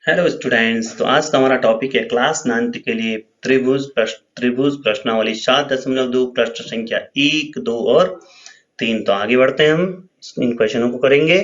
Hello students. तो आज का हमारा टॉपिक है क्लास 9th के लिए त्रिभुज प्रश्नावली 7.2 प्रश्न संख्या 1, 2 और 3। तो आगे बढ़ते हैं, हम इन क्वेश्चनों को करेंगे।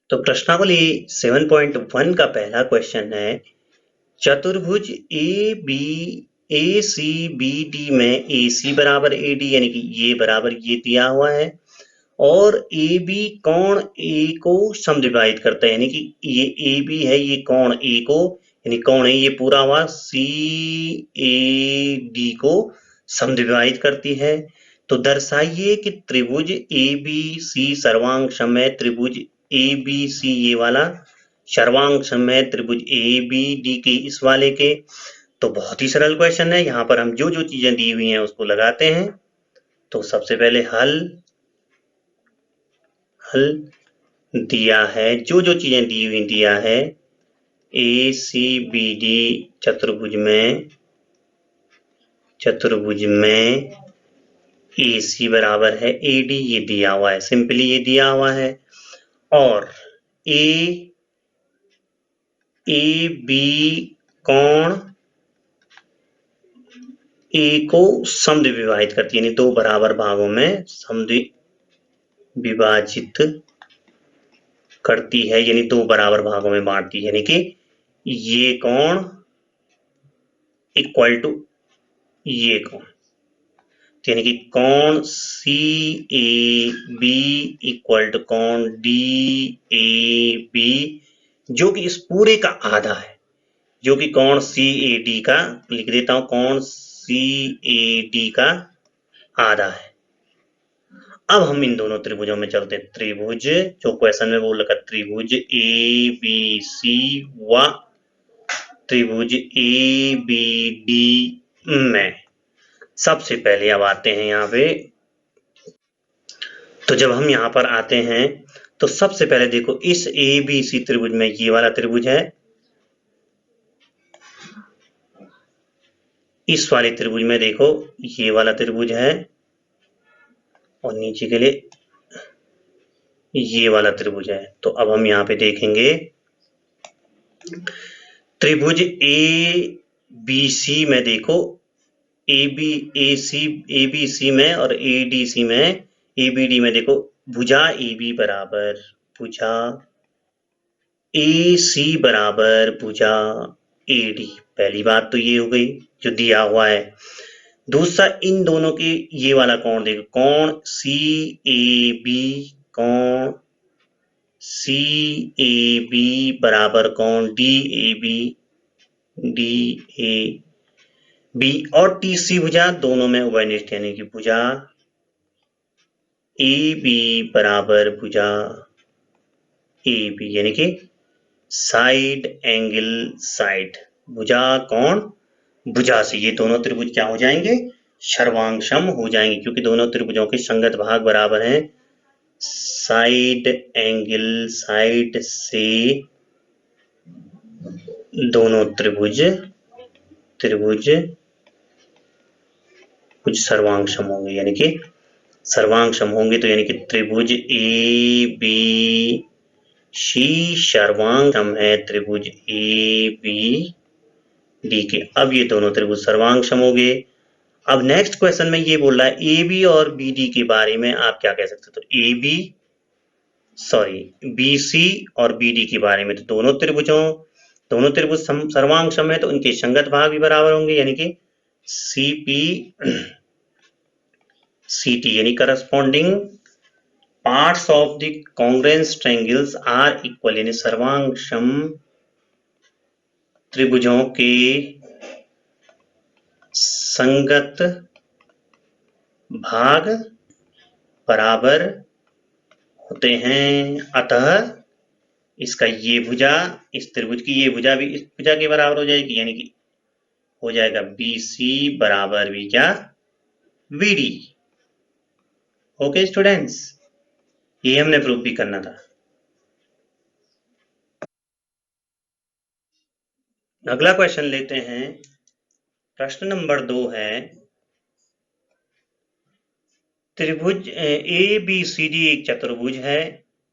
तो प्रश्नावली 7.1 का पहला क्वेश्चन है, चतुर्भुज ए सी बी डी में ए सी बराबर ए डी यानी कि ये बराबर ये दिया हुआ है और ए बी कोण ए को समद्विभाजित करता है, यानी कि ये ए बी है, ये कोण ए को यानी कोण है ये पूरा हुआ सी ए डी को समद्विभाजित करती है। तो दर्शाइए कि त्रिभुज ए बी सी सर्वांग समय त्रिभुज ए बी सी ये वाला सर्वांग समय त्रिभुज ए बी डी के इस वाले के। तो बहुत ही सरल क्वेश्चन है, यहाँ पर हम जो जो चीजें दी हुई हैं उसको लगाते हैं। तो सबसे पहले हल दिया है, जो जो चीजें दी हुई दिया है, ए सी बी डी चतुर्भुज में ए सी बराबर है ए डी, ये दिया हुआ है, सिंपली ये दिया हुआ है। और ए बी कोण ए को समद्विभाजित करती है, यानी दो बराबर भागों में समद्विभाजित करती है, यानी दो बराबर भागों में बांटती है, यानी कि ये कोण इक्वल टू ये कोण, यानी कि कोण सी ए बी इक्वल टू कोण डी ए बी, जो कि इस पूरे का आधा है, जो कि कोण सी ए डी का, लिख देता हूं, कोण सी ए डी का आधा है। अब हम इन दोनों त्रिभुजों में चलते हैं। त्रिभुज जो क्वेश्चन में बोल रखा, त्रिभुज ए बी सी व त्रिभुज ए बी डी में सबसे पहले अब आते हैं यहाँ पे। तो जब हम यहाँ पर आते हैं तो सबसे पहले देखो, इस ए बी सी त्रिभुज में ये वाला त्रिभुज है, इस वाले त्रिभुज में देखो ये वाला त्रिभुज है, और नीचे के लिए ये वाला त्रिभुज है। तो अब हम यहाँ पे देखेंगे, त्रिभुज ए बी सी में देखो, ए बी सी में और ए डी सी में, ए बी डी में देखो, भुजा ए बी बराबर भुजा ए सी बराबर भुजा ए डी। पहली बात तो ये हो गई जो दिया हुआ है। दूसरा, इन दोनों के ये वाला कोण देखो, कोण सी ए बी, कोण सी ए बी बराबर कोण डी ए बी और तीसरी भुजा दोनों में उभयनिष्ठ, यानी कि भुजा ए बी बराबर भुजा ए बी, यानी कि साइड एंगल साइड, भुजा कोण भुजा से ये दोनों त्रिभुज क्या हो जाएंगे, सर्वांगसम हो जाएंगे, क्योंकि दोनों त्रिभुजों के संगत भाग बराबर हैं। साइड एंगल साइड से दोनों त्रिभुज कुछ सर्वांगसम होंगे, यानी कि सर्वांगसम होंगे, तो यानी कि त्रिभुज ए बी सी सर्वांगसम है त्रिभुज ए बी डी के। अब ये दोनों त्रिभुज सर्वांगसम हो गए। अब नेक्स्ट क्वेश्चन में ये बोल रहा है ए बी और बी डी के बारे में आप क्या कह सकते हो। तो बी सी और बी डी के बारे में, तो दोनों त्रिभुज सर्वांगसम है, तो उनके संगत भाग भी बराबर होंगे, यानी कि सी पी सी टी, यानी corresponding parts of the congruence triangles are equal, यानी सर्वांगसम त्रिभुजों के संगत भाग बराबर होते हैं। अतः इसका ये भुजा, इस त्रिभुज की ये भुजा भी इस भुजा के बराबर हो जाएगी, यानी कि हो जाएगा बी सी बराबर भी क्या, बी डी। ओके स्टूडेंट्स, ये हमने प्रूफ भी करना था। अगला क्वेश्चन लेते हैं, प्रश्न नंबर 2 है, त्रिभुज ए बी सी डी एक चतुर्भुज है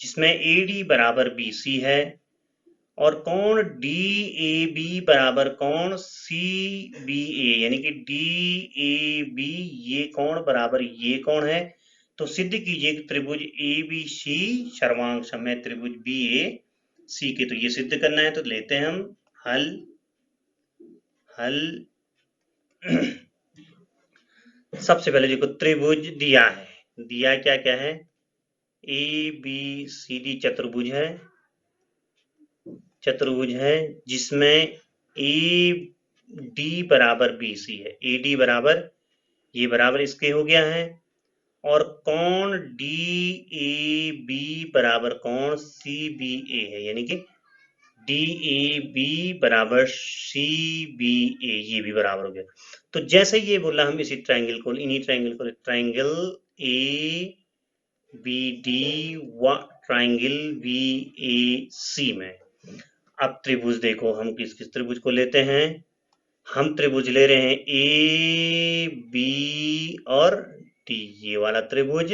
जिसमें AD बराबर BC है और कोण DAB बराबर कोण CBA, यानी कि DAB ये कोण बराबर ये कोण है। तो सिद्ध कीजिए कि त्रिभुज ABC सर्वांग है त्रिभुज BAC के। तो ये सिद्ध करना है, तो लेते हैं हम हल। सबसे पहले देखो त्रिभुज दिया है, दिया क्या क्या है, ABCD चतुर्भुज है जिसमें AD बराबर BC है, AD बराबर ये बराबर इसके हो गया है, और कोण DAB बराबर कोण CBA है, यानी कि DAB बराबर CBA ये भी बराबर हो गया। तो जैसे ये बोला हम इसी ट्रायंगल को, इन्हीं ट्रायंगल को, ट्रायंगल ABD व ट्रायंगल BAC में अब त्रिभुज देखो, हम किस किस त्रिभुज को लेते हैं, हम त्रिभुज ले रहे हैं AB और D ये वाला त्रिभुज,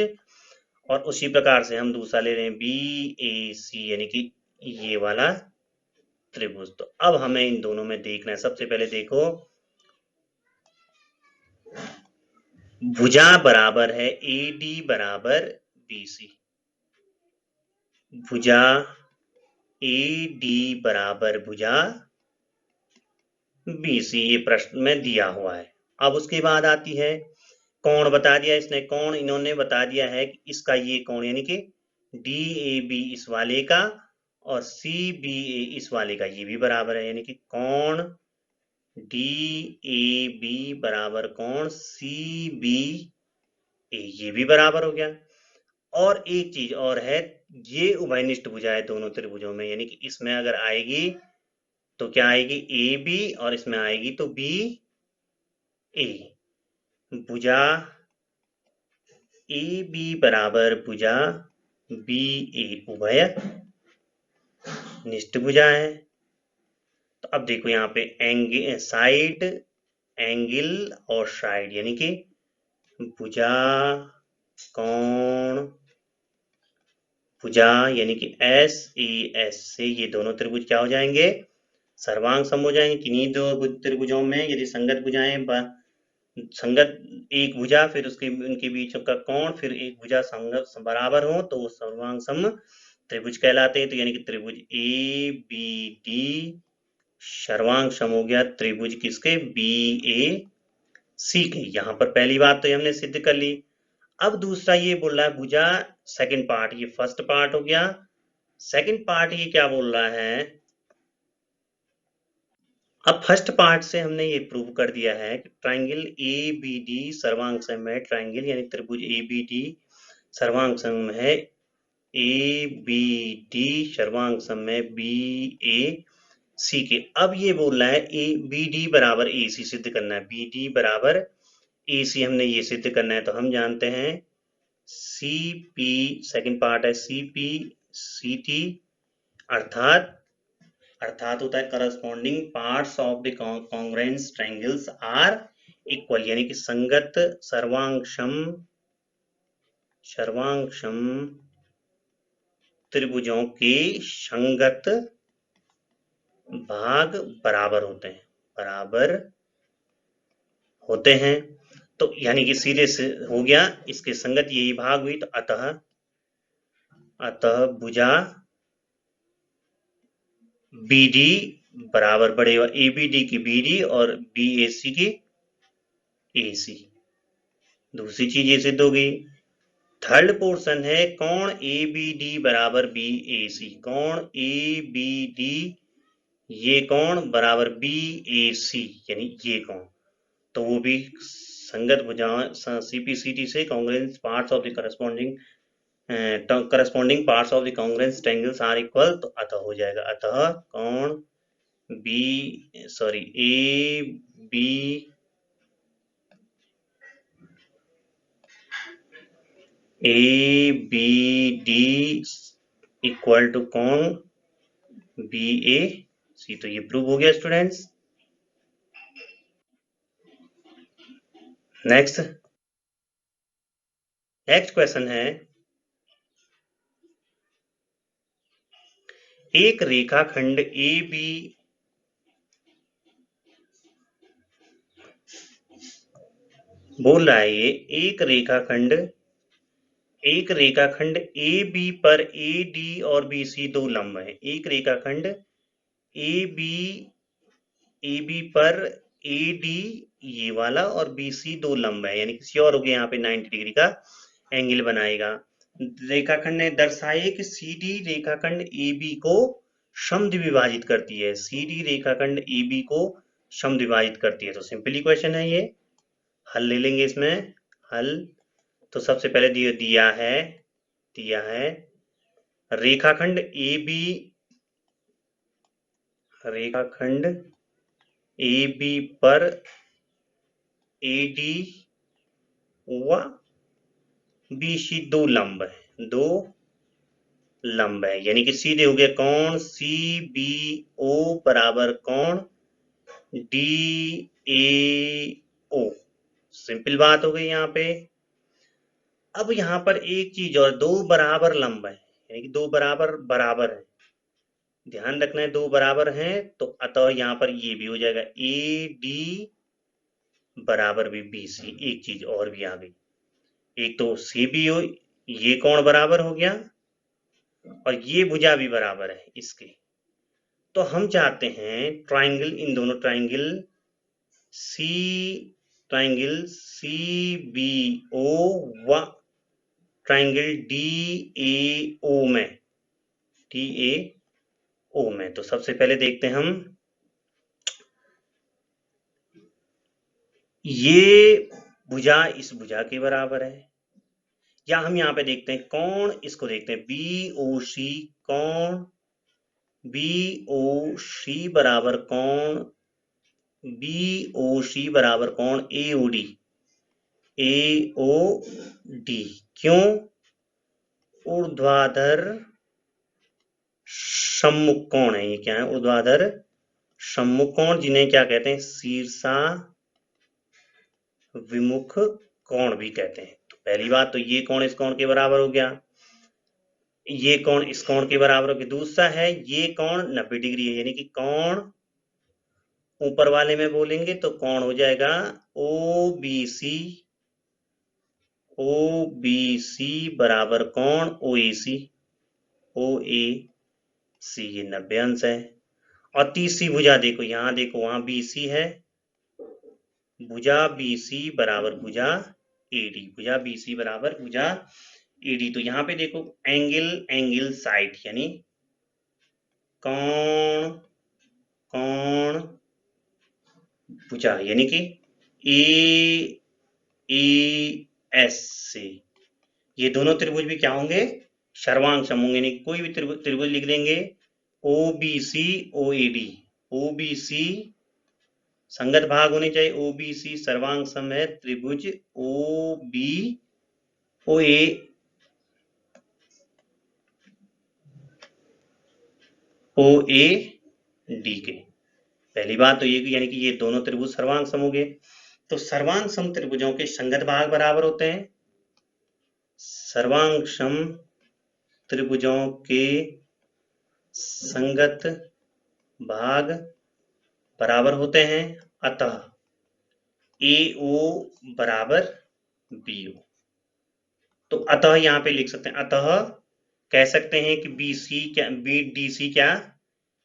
और उसी प्रकार से हम दूसरा ले रहे हैं BAC यानी कि ये वाला त्रिभुज। तो अब हमें इन दोनों में देखना है। सबसे पहले देखो भुजा बराबर है AD बराबर BC, भुजा AD बराबर भुजा BC ये प्रश्न में दिया हुआ है। अब उसके बाद आती है कोण, बता दिया इसने कोण, इन्होंने बता दिया है कि इसका ये कोण यानी कि DAB इस वाले का और CBA इस वाले का ये भी बराबर है, यानी कि कोण DAB बराबर कोण CBA ये भी बराबर हो गया। और एक चीज और है, ये उभयनिष्ठ भुजा है दोनों त्रिभुजों में, यानी कि इसमें अगर आएगी तो क्या आएगी AB और इसमें आएगी तो BA। भुजा AB बराबर भुजा BA उभय निष्ठ भुजा है। तो अब देखो यहाँ पे एंगल, साइड, एंगल और साइड, यानी कि भुजा कोण भुजा यानी कि SAS से ये दोनों त्रिभुज क्या हो जाएंगे, सर्वांग सम हो जाएंगे। किन्हीं दो त्रिभुजों में यदि संगत भुजाएं, संगत एक भुजा फिर उसके उनके बीच का कोण फिर एक भुजा संगत बराबर हो तो वो सर्वांग सम त्रिभुज कहलाते हैं। तो यानी कि त्रिभुज ABD सर्वांग सम हो गया त्रिभुज किसके, BAC के। यहाँ पर पहली बात तो हमने सिद्ध कर ली। अब दूसरा ये बोल रहा है भुजा, सेकंड पार्ट, ये फर्स्ट पार्ट हो गया। सेकंड पार्ट ये क्या बोल रहा है, अब फर्स्ट पार्ट से हमने ये प्रूव कर दिया है कि ट्रायंगल ABD सर्वांग सम है, ट्रायंगल यानी त्रिभुज ABD सर्वांग सम है, ABD सर्वांग सम है BAC के। अब ये बोल रहा है BD बराबर AC सिद्ध करना है, BD बराबर AC हमने ये सिद्ध करना है। तो हम जानते हैं CP, सेकंड पार्ट है CPCT, अर्थात होता है corresponding parts of the congruence triangles are equal, यानी कि संगत सर्वांगसम त्रिभुजों के संगत भाग बराबर होते हैं। तो यानी कि सीधे से हो गया, इसके संगत यही भाग हुई। तो अतः भुजा BD बराबर बढ़ेगा ABD की BD और BAC की AC। दूसरी चीज ये सिद्ध हो गई। थर्ड पोर्शन है कोण ABD बराबर BAC, कोण ABD ये कोण बराबर BAC यानी ये कोण, तो वो भी संगत भुजाएं CPCT से congruence parts of the corresponding parts of the congruence triangles are equal. तो अतः हो जाएगा, अतः कोण ABD इक्वल टू कोण BAC। तो ये प्रूव हो गया स्टूडेंट्स। नेक्स्ट क्वेश्चन है एक रेखाखंड ए बी बोल रहा है ये एक रेखाखंड ए बी पर ए डी और बी सी दो लंब है। एक रेखाखंड ए बी पर ए डी ये वाला और बी सी दो लंब है, यानी किसी और हो गया यहाँ पे 90 डिग्री का एंगल बनाएगा। रेखाखंड ने दर्शाए कि सी डी रेखाखंड ए बी को समद्विभाजित करती है। सी डी रेखाखंड ए बी को समद्विभाजित करती है। तो सिंपली क्वेश्चन है ये, हल ले लेंगे इसमें। हल तो सबसे पहले दिया है रेखाखंड ए बी पर ए डी व बी सी दो लंब है, यानी कि सीधे हो गया कौन सी बी ओ बराबर कौन डी ए ओ। सिंपल बात हो गई यहाँ पे। अब यहाँ पर एक चीज और, दो बराबर लंब है, यानी कि दो बराबर है, ध्यान रखना है दो बराबर हैं, तो अतः यहाँ पर ये भी हो जाएगा ए डी बराबर भी बी सी। एक चीज और भी आ गई, एक तो सी बी ओ ये कोण बराबर हो गया और ये भुजा भी बराबर है इसके। तो हम चाहते हैं ट्राइंगल, इन दोनों ट्राइंगल सी बी ओ व ट्राइंगल डी ए ओ में तो सबसे पहले देखते हैं हम, ये भुजा इस भुजा के बराबर है, या हम यहाँ पे देखते हैं कोण, इसको देखते हैं बी ओ सी कोण बी ओ सी बराबर कोण ए ओ डी। क्यों? ऊर्ध्वाधर सम्मुख कोण है ये। क्या है? ऊर्ध्वाधर सम्मुख कोण, जिन्हें क्या कहते हैं? शीर्षा विमुख कोण भी कहते हैं। तो पहली बात तो ये कोण इस कोण के बराबर हो गया, ये कोण इस कोण के बराबर हो गया। दूसरा है ये कोण 90 डिग्री है, यानी कि कोण ऊपर वाले में बोलेंगे तो कोण हो जाएगा ओ बी सी बराबर कोण ओ ए सी, ये 90 अंश है। और तीसरी भुजा देखो, यहां देखो, वहां बी सी है, भुजा बी सी बराबर भुजा एडी। तो यहाँ पे देखो एंगल साइड, यानी कोण भुजा, यानी कि ए एस से ये दोनों त्रिभुज भी क्या होंगे? सर्वांग सम होंगे, यानी कोई भी त्रिभुज लिख देंगे O B C O A D. O B C संगत भाग होने चाहिए, ओ बी सी सर्वांग सम है त्रिभुज O B O A D के। पहली बात तो ये, यानी कि ये दोनों त्रिभुज सर्वांग सम हो गए। तो सर्वांग सम त्रिभुजों के संगत भाग बराबर होते हैं, सर्वांग सम त्रिभुजों के संगत भाग बराबर होते हैं, अतः ए ओ बराबर बी ओ। तो अतः यहां पे लिख सकते हैं, अतः कह सकते हैं कि बी डी सी क्या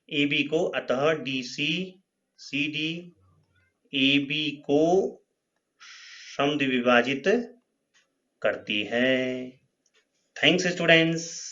ए बी को, अतः D C D A B को समद्विभाजित करती है। Thanks students.